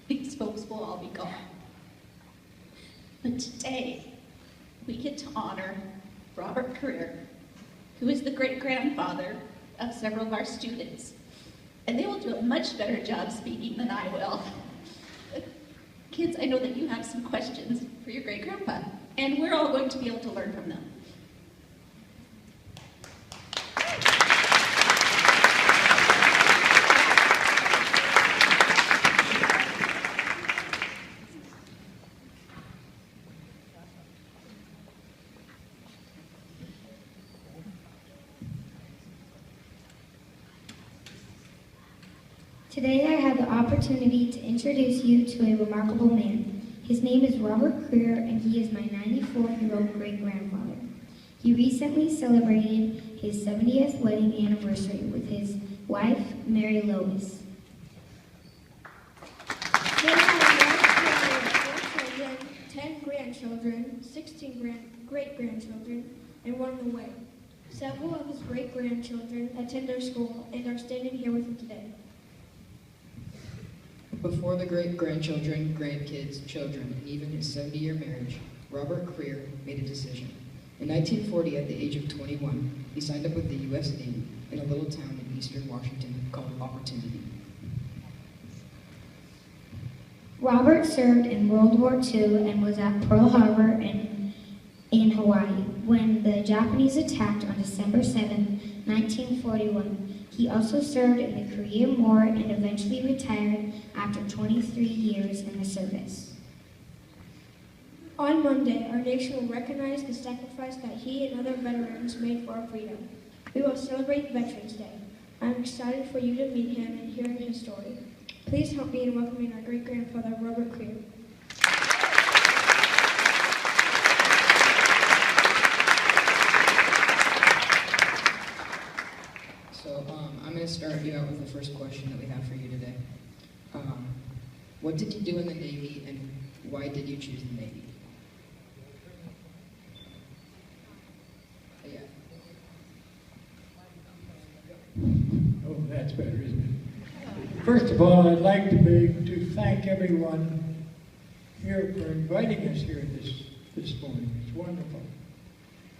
these folks will all be gone. But today, we get to honor Robert Crerar, who is the great-grandfather of several of our students. And they will do a much better job speaking than I will. Kids, I know that you have some questions for your great-grandpa, and we're all going to be able to learn from them. Today I have the opportunity to introduce you to a remarkable man. His name is Robert Crerar, and he is my 94-year-old great-grandfather. He recently celebrated his 70th wedding anniversary with his wife, Mary Lois. They have 4 children, 10 grandchildren, 16 great-grandchildren, and one on the way. Several of his great-grandchildren attend our school and are standing here with him today. Before the great-grandchildren, grandkids, children, and even his 70-year marriage, Robert Crerar made a decision. In 1940, at the age of 21, he signed up with the U.S. Navy in a little town in eastern Washington called Opportunity. Robert served in World War II and was at Pearl Harbor in Hawaii when the Japanese attacked on December 7, 1941. He also served in the Korean War and eventually retired after 23 years in the service. On Monday, our nation will recognize the sacrifice that he and other veterans made for our freedom. We will celebrate Veterans Day. I'm excited for you to meet him and hear his story. Please help me in welcoming our great-grandfather, Robert Crerar. So I'm going to start you out with the first question that we have for you today. What did you do in the Navy, and why did you choose the Navy? Yeah. Oh, that's better, isn't it? First of all, I'd like to thank everyone here for inviting us here this morning. It's wonderful.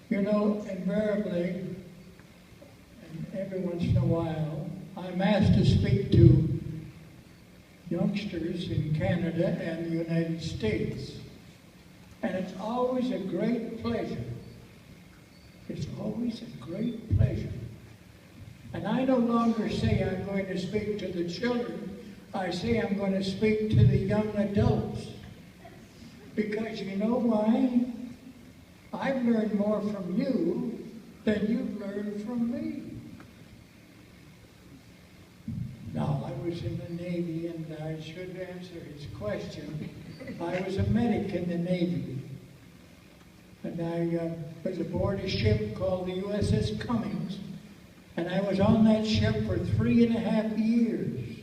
You know, invariably, and every once in a while, I'm asked to speak to youngsters in Canada and the United States. And it's always a great pleasure. It's always a great pleasure. And I no longer say I'm going to speak to the children. I say I'm going to speak to the young adults. Because you know why? I've learned more from you than you've learned from me. Now, I was in the Navy, and I should answer his question. I was a medic in the Navy. And I was aboard a ship called the USS Cummings. And I was on that ship for 3.5 years.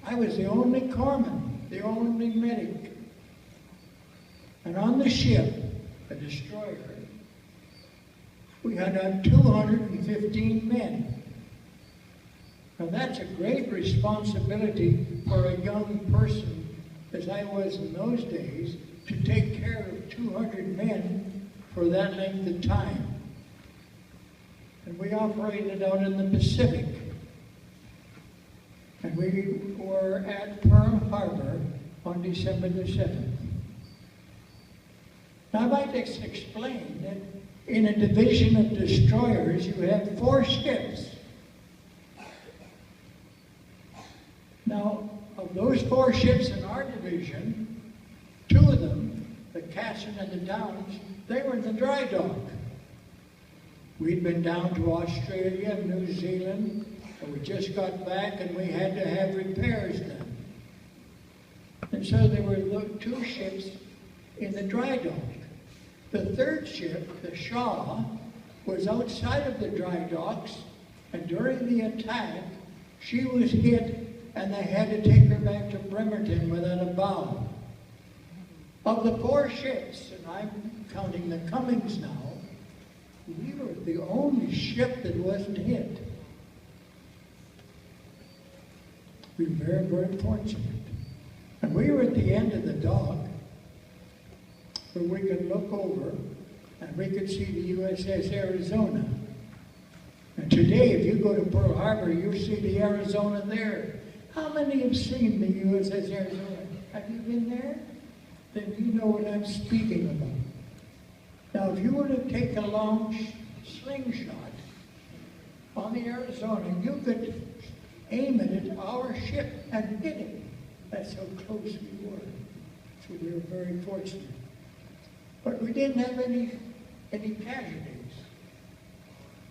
I was the only corpsman, the only medic. And on the ship, a destroyer, we had 215 men. Now that's a great responsibility for a young person, as I was in those days, to take care of 200 men for that length of time. And we operated out in the Pacific. And we were at Pearl Harbor on December the 7th. Now I'd like to explain that in a division of destroyers, you have 4 ships. Now, of those 4 ships in our division, 2 of them, the Cassin and the Downs, they were in the dry dock. We'd been down to Australia and New Zealand, and we just got back and we had to have repairs done. And so there were 2 ships in the dry dock. The 3rd ship, the Shaw, was outside of the dry docks, and during the attack, she was hit and they had to take her back to Bremerton without a bow. Of the 4 ships, and I'm counting the Cummings now, we were the only ship that wasn't hit. We were very, very fortunate. And we were at the end of the dock where we could look over and we could see the USS Arizona. And today, if you go to Pearl Harbor, you see the Arizona there. How many have seen the USS Arizona? Have you been there? Then you know what I'm speaking about. Now, if you were to take a long slingshot on the Arizona, you could aim it at our ship and hit it. That's how close we were. So we were very fortunate. But we didn't have any casualties.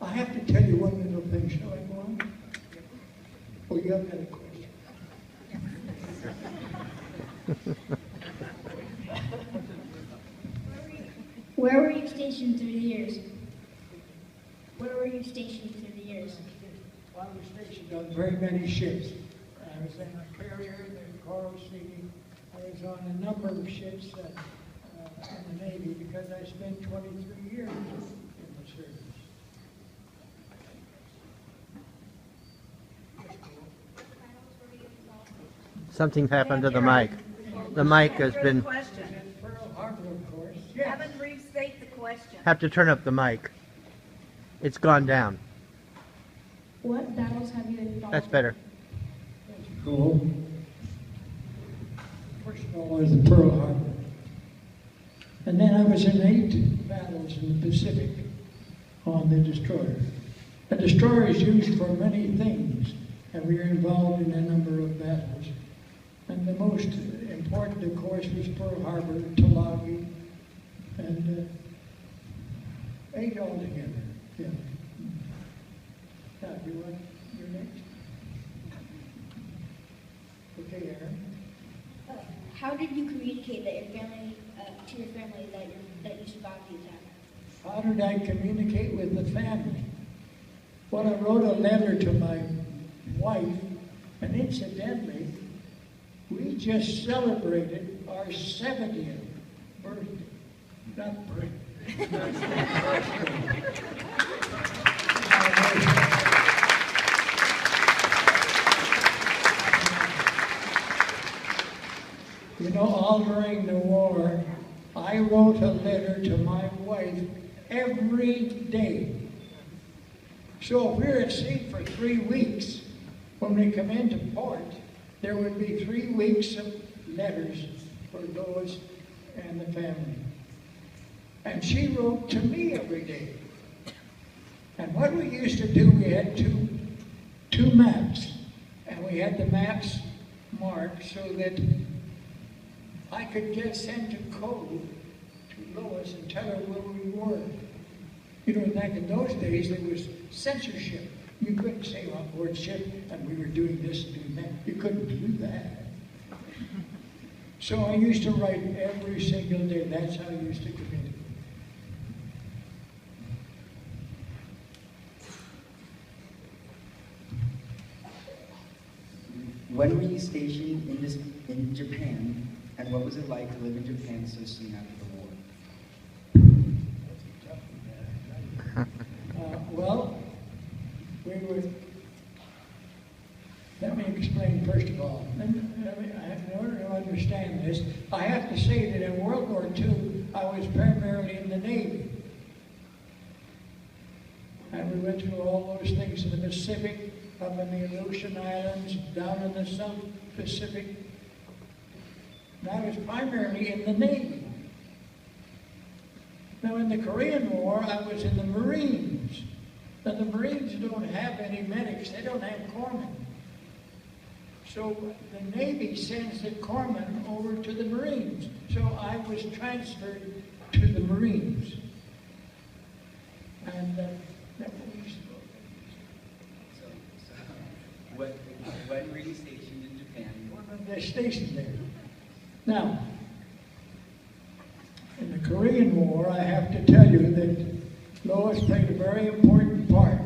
I have to tell you one little thing. Shall I go on? Oh, you have another question. Where were you stationed through the years? Where were you stationed through the years? I was stationed on very many ships. I was in a Crerar, the Coral Sea. I was on a number of ships in the Navy because I spent 23 years in the service. Something happened to the mic. The mic has been, Question. Pearl Harbor, of course. Yes. Have him restate the question. have to turn up the mic. It's gone down. What battles have you involved? That's better. Cool. First of all, I was at Pearl Harbor. And then I was in 8 battles in the Pacific on the destroyer. A destroyer is used for many things, and we were involved in a number of battles. And the most important, of course, was Pearl Harbor, Tulagi, and 8 altogether. Yeah. Now, you want your next? Okay, Aaron. How did you communicate that your family to your family that you survived the attack? How did I communicate with the family? Well, I wrote a letter to my wife, and incidentally, we just celebrated our 70th birthday. Not birthday. You know, all during the war, I wrote a letter to my wife every day. So if we were at sea for 3 weeks, when we come into port, there would be 3 weeks of letters for Lois and the family. And she wrote to me every day. And what we used to do, we had two maps. And we had the maps marked so that I could send a code to Lois and tell her where we were. You know, back in those days, there was censorship. You couldn't say on board ship, and we were doing this and doing that. You couldn't do that. So I used to write every single day. That's how I used to communicate. When were you stationed in Japan, and what was it like to live in Japan so soon after the war? Well, let me explain first of all. In order to understand this, I have to say that in World War II, I was primarily in the Navy. And we went through all those things in the Pacific, up in the Aleutian Islands, down in the South Pacific. And I was primarily in the Navy. Now, in the Korean War, I was in the Marines. Now, the Marines don't have any medics. They don't have corpsmen. So the Navy sends the corpsmen over to the Marines. So I was transferred to the Marines. And that was When were you stationed in Japan? they're stationed there. Now, in the Korean War, I have to tell you that Lois played a very important part.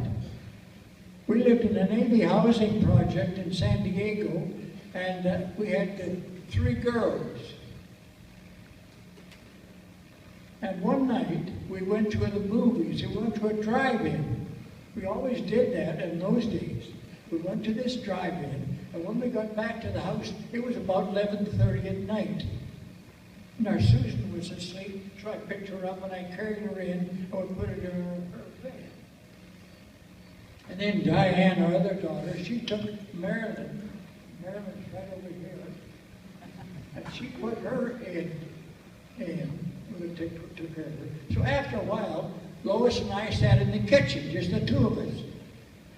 We lived in a Navy housing project in San Diego, and we had 3 girls. And one night, we went to the movies. We went to a drive-in. We always did that in those days. We went to this drive-in, And when we got back to the house, it was about 11:30 at night. And our Susan was asleep, so I picked her up and I carried her in and we put her in her bed. And then Diane, our other daughter, she took Marilyn. Marilyn's right over here. And she put her in we took care of her. So after a while, Lois and I sat in the kitchen, just the two of us.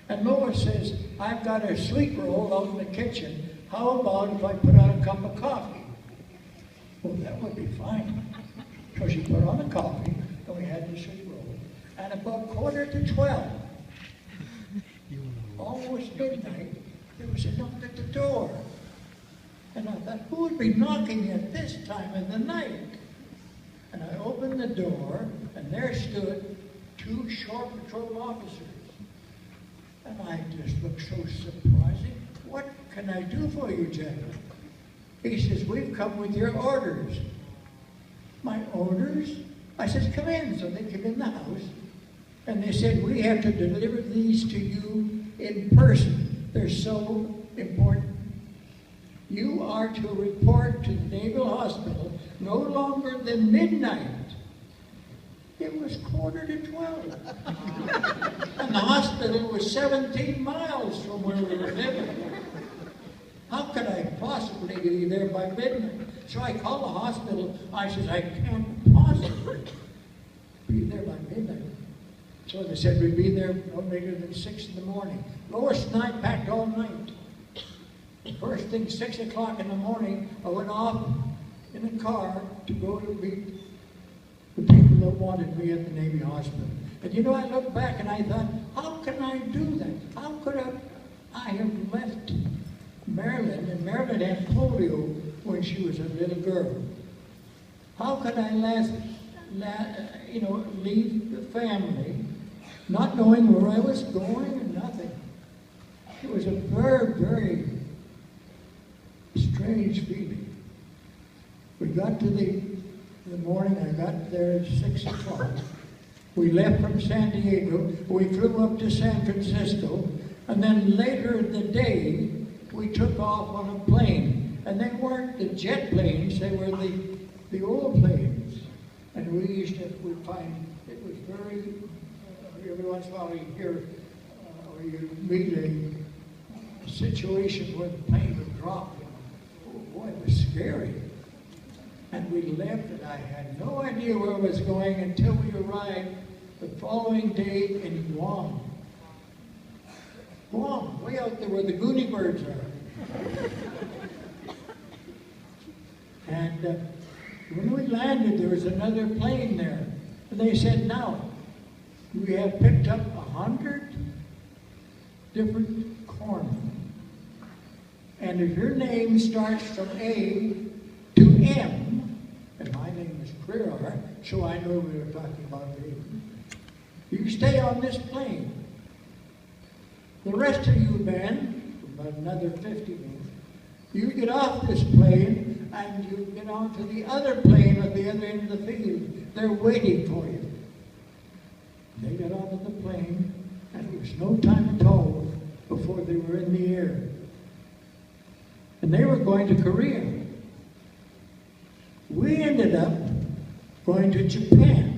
And Lois says, I've got a sweet roll out in the kitchen. How about if I put on a cup of coffee? Well, that would be fine. So she put on the coffee, and we had the sweet roll. And about 11:45, almost midnight, there was a knock at the door. And I thought, who would be knocking at this time of the night? And I opened the door, and there stood two shore patrol officers. And I just looked so surprising. What can I do for you, gentlemen? He says, we've come with your orders. My orders? I said, come in. So they came in the house, and they said, we have to deliver these to you in person. They're so important. You are to report to the Naval Hospital no longer than midnight. It was 11:45. And the hospital was 17 miles from where we were living. How could I possibly be there by midnight? So I called the hospital. I said, I can't possibly be there by midnight. So they said we'd be there no later than 6 in the morning. Lois and I packed all night. First thing, 6 o'clock in the morning, I went off in a car to go to meet the people that wanted me at the Navy Hospital. And you know, I looked back and I thought, how can I do that? How could I have left Marilyn? And Marilyn had polio when she was a little girl. How could I leave the family, not knowing where I was going and nothing? It was a very, very strange feeling. We got to the morning, I got there at 6 o'clock. We left from San Diego, we flew up to San Francisco, and then later in the day, we took off on a plane. And they weren't the jet planes, they were the old planes. And we find, it was very, every once in a while you hear, or you meet a situation where the plane would drop. Oh boy, it was scary. And we left, and I had no idea where I was going until we arrived the following day in Guam. Guam, way out there where the Goonie birds are. And when we landed, there was another plane there. And they said, now, we have picked up 100 different corners. And if your name starts from A to M, and my name is Crerar, so I know we were talking about me, you stay on this plane. The rest of you men, about another 50 men, you get off this plane and you get onto the other plane at the other end of the field. They're waiting for you. They got onto the plane, and it was no time at all before they were in the air. And they were going to Korea. We ended up going to Japan.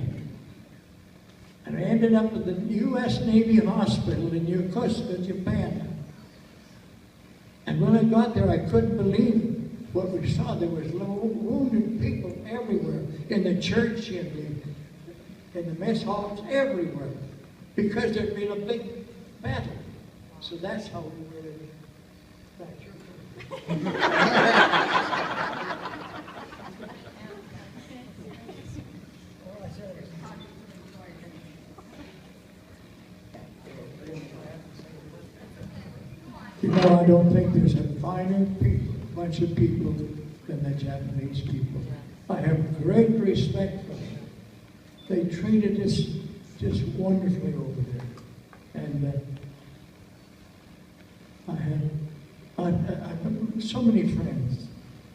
And I ended up at the US Navy Hospital in Yokosuka, Japan. And when I got there, I couldn't believe what we saw. There was wounded people everywhere, in the church, in the mess halls, everywhere, because there'd been a big battle. So that's how we were in that church. You know, I don't think there's a finer bunch of people than the Japanese people. I have great respect for them. They treated us just wonderfully over there. And I have so many friends.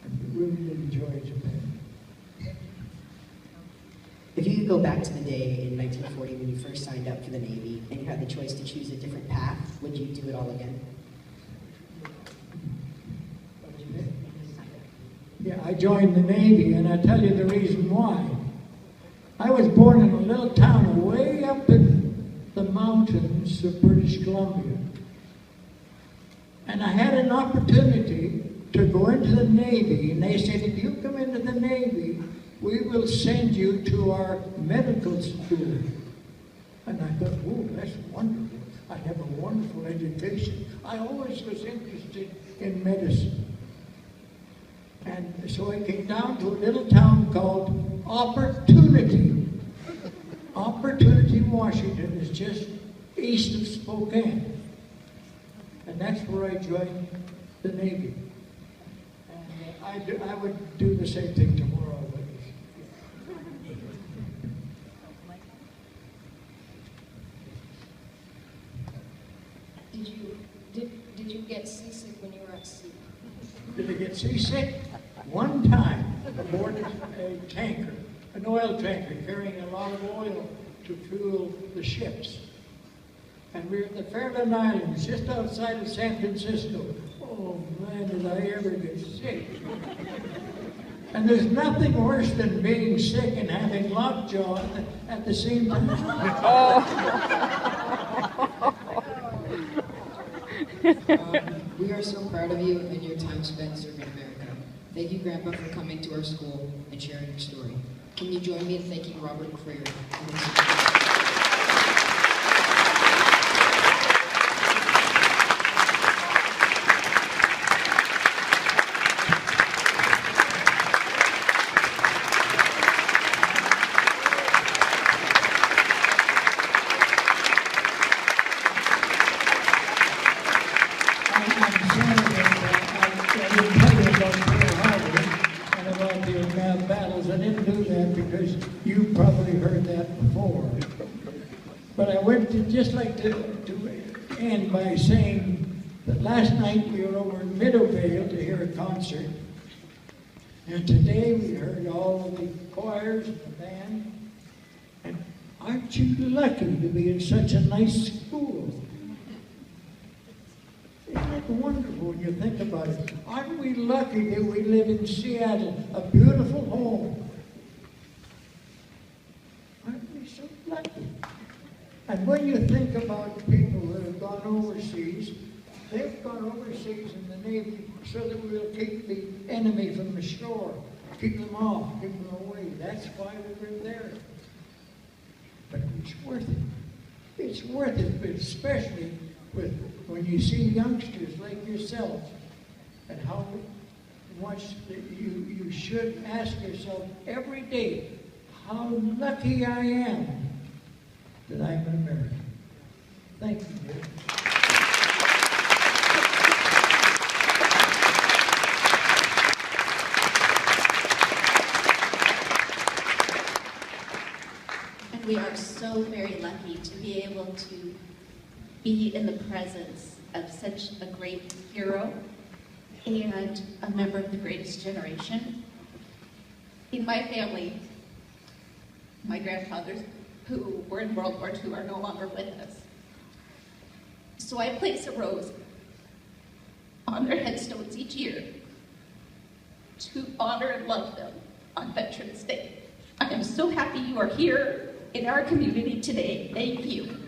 I really enjoy Japan. If you could go back to the day in 1940 when you first signed up for the Navy and you had the choice to choose a different path, would you do it all again? I joined the Navy, and I tell you the reason why. I was born in a little town way up in the mountains of British Columbia. And I had an opportunity to go into the Navy, and they said, if you come into the Navy, we will send you to our medical school. And I thought, oh, that's wonderful. I have a wonderful education. I always was interested in medicine. And so I came down to a little town called Opportunity. Opportunity, Washington is just east of Spokane. And that's where I joined the Navy. And I would do the same thing tomorrow. Did you get seasick when you were at sea? Did I get seasick? One time aboard a tanker, an oil tanker carrying a lot of oil to fuel the ships. And we were at the Fairland Islands, just outside of San Francisco. Oh man, did I ever get sick. And there's nothing worse than being sick and having lockjaw at the same time. We are so proud of you and your time spent serving America. Thank you, Grandpa, for coming to our school and sharing your story. Can you join me in thanking Robert Crerar? Battles. I didn't do that because you probably heard that before. But I would just like to end by saying that last night we were over in Meadowvale to hear a concert. And today we heard all of the choirs and the band. And aren't you lucky to be in such a nice school? Isn't it wonderful when you think about it? Aren't we lucky that we live in Seattle, a beautiful home? Aren't we so lucky? And when you think about people that have gone overseas, they've gone overseas in the Navy so that we'll keep the enemy from the shore, keep them off, keep them away. That's why we were there. But it's worth it. It's worth it, but especially when you see youngsters like yourself, and how much you should ask yourself every day, how lucky I am that I'm an American. Thank you, dear. And we are so very lucky to be able to be in the presence of such a great hero and a member of the greatest generation. In my family, my grandfathers who were in World War II are no longer with us. So I place a rose on their headstones each year to honor and love them on Veterans Day. I am so happy you are here in our community today. Thank you.